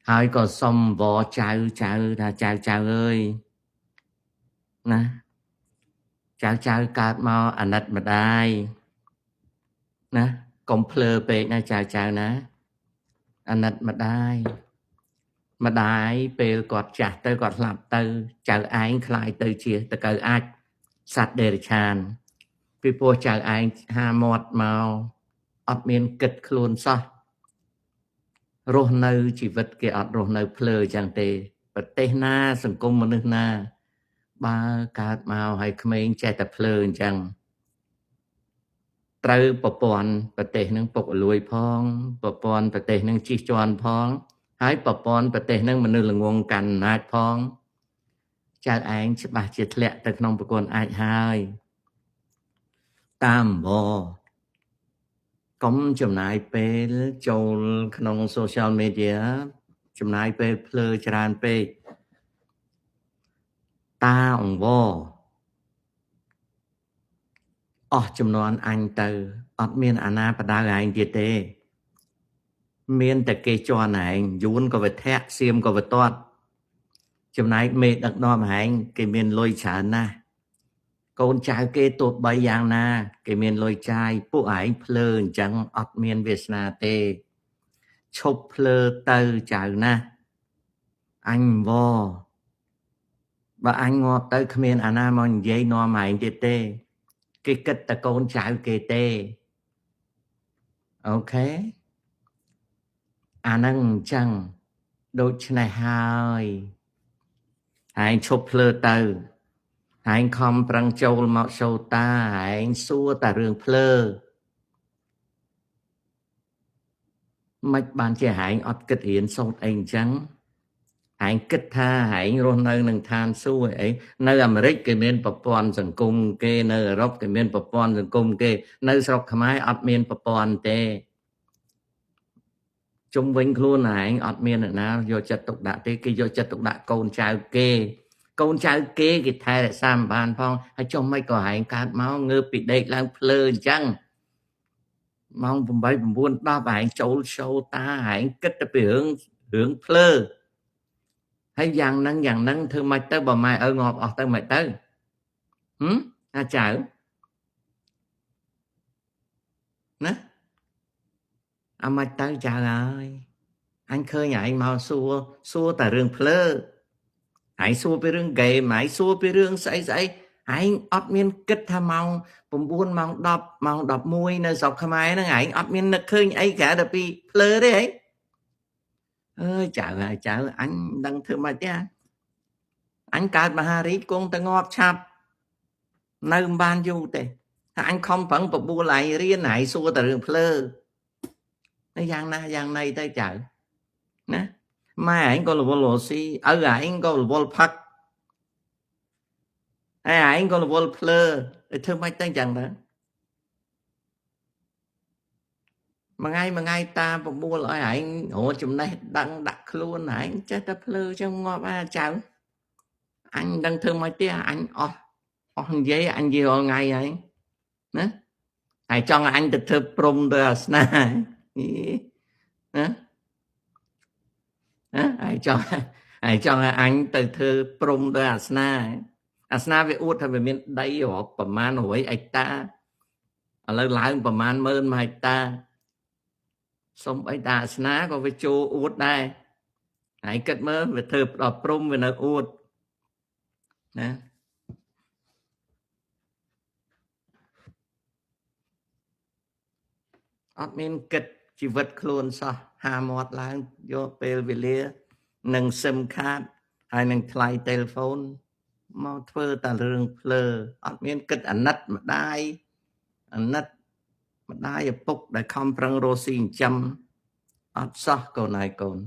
ហើយក៏សុំវចៅថាចៅអើយណាចៅកើតមកអាណិតម្ដាយណាកុំភ្លើពេកណាចៅណាអាណិតម្ដាយពេលគាត់ចាស់ទៅគាត់ស្លាប់ទៅចៅឯងខ្លាយទៅជាតកៅអាចសត្វដេរឆានពីព្រោះចៅឯងហាមាត់មកអត់មានគិតខ្លួនសោះរស់នៅជីវិតគេអត់រស់នៅភ្លើចឹងទេប្រទេសណាសង្គមមនុស្សណាបើកើតមកឲ្យក្មេងចេះតែភ្លើអញ្ចឹងត្រូវប្រព័ន្ធប្រទេសនឹងពុកអលួយផងប្រព័ន្ធប្រទេសនឹងជិះជាន់ផងហើយប្រព័ន្ធប្រទេសនឹងមនុស្សល្ងងកាន់អំណាចផងចៅឯងច្បាស់ជាធ្លាក់ទៅក្នុងប្រព័ន្ធអាចហើយតាមវកុំចំណាយពេលចូលក្នុង social media ចំណាយពេលភ្លើច្រើនពេកតាអង្វរអស់ចំនួនអញទៅអត់មានអាណាបដៅឯងទៀតទេមានតែគេជន់ឯងយួនក៏វិធាក់សៀមក៏វិទាត់ចំណែកមេដឹកនាំឯងគេមានលុយច្រើនណាស់កូនចៅគេទោះបីយ៉ាងណាគេមានលុយចាយពួកឯងភ្លើអញ្ចឹងអត់មានវាសនាទេឈប់ភ្លើទៅចៅណាអញវបើអញងាប់ទៅគ្មានអាណាមកនិយាយនាំឯងទៀតទេគេគិតតែកូនចៅគេទេអូខេអាហ្នឹងអញ្ចឹងដូច្នេះហើយឯងឈប់ភ្លើទៅឯងខំប្រឹងចូលមកសូតាឯងសួរតែរឿងភ្លើមិនបានជាឯងអត់គិតរៀនសូត្រអីអញ្ចឹងឯងគិតថាឯងរស់នៅនឹងឋានសួគ៌អីនៅអាមេរិកគេមានប្រព័ន្ធសង្គមគេនៅអឺរ៉ុបគេមានប្រព័ន្ធសង្គមគេនៅស្រុកខ្មែរអត់មានប្រព័ន្ធទេជុំវិញខ្លួនឯងអត់មានអ្នកណាយកចិត្តទុកដាក់ទេគេយកចិត្តទុកដាក់កូនចៅគេកូនចៅគេថែរក្សាមិនបានផងហើយចុះមិនក៏ឯងកើតមកងើបពីដេកឡើងភ្លើអញ្ចឹងម៉ោង8 9 10ឯងចូល show តាឯងគិតតែពីរឿងភ្លើហើយយ៉ាងហ្នឹងធ្វើម៉េចទៅបើម៉ែឪងាប់អស់ទៅម៉េចទៅអាចៅណាអាម៉េចទៅចៅហើយអញឃើញឯងមកសួរតែរឿងភ្លើឯងសួរពីរឿងហ្គេមឯងសួរពីរឿងស្អីឯងអត់មានគិតថាម៉ោង9ម៉ោង10ម៉ោង11នៅស្រុកខ្មែរហ្នឹងឯងអត់មាននឹកឃើញអីក្រៅតែពីភ្លើទេហីអើយចៅអញដឹងធ្វើម៉េចទេអញកើតមហារាជគង់តែងាប់ឆាប់នៅមិនបានយូរទេថាអញខំប្រឹងបបួលឯងរៀនឯងសួរតែរឿងភ្លើតែយ៉ាងណាយ៉ាងណីទៅចៅណាម៉ែឯងក៏រវល់រស៊ីឪឯងក៏រវល់ផឹកហើយឯងក៏រវល់ភ្លើធ្វើម៉េចទៅចឹងទៅមួយថ្ងៃតាបបួលឲ្យឯងរត់ចំណេះដឹងដាក់ខ្លួនឯងចេះតែភ្លើចឹងងាប់ចៅអញដឹងធ្វើម៉េចទេអញអស់និយាយអញនិយាយរាល់ថ្ងៃហើយណាហើយចង់ឲ្យអញទៅធ្វើព្រំទៅអាសនាណាហើយចង់ឲ្យអញទៅធ្វើព្រំទៅអាសនាវាអួតថាវាមានដីរាប់ប្រមាណ100អេកតាឥឡូវឡើងប្រមាណ10000ហិកតាសុំអីតាអាសនាក៏វាចូលអួតដែរហើយគិតមើលវាធ្វើដល់ព្រំវានៅអួតណាអត់មានគិតជីវិតខ្លួនសោះហាមាត់ឡើងយកពេលវេលានឹងSIM cardហើយនឹងថ្លៃទូរស័ព្ទមកធ្វើតែរឿងភ្លើអត់មានគិតអាណិតម្ដាយឪពុកដែលខំប្រឹងរស់ស៊ីចិញ្ចឹមអត់សោះកូនហើយកូន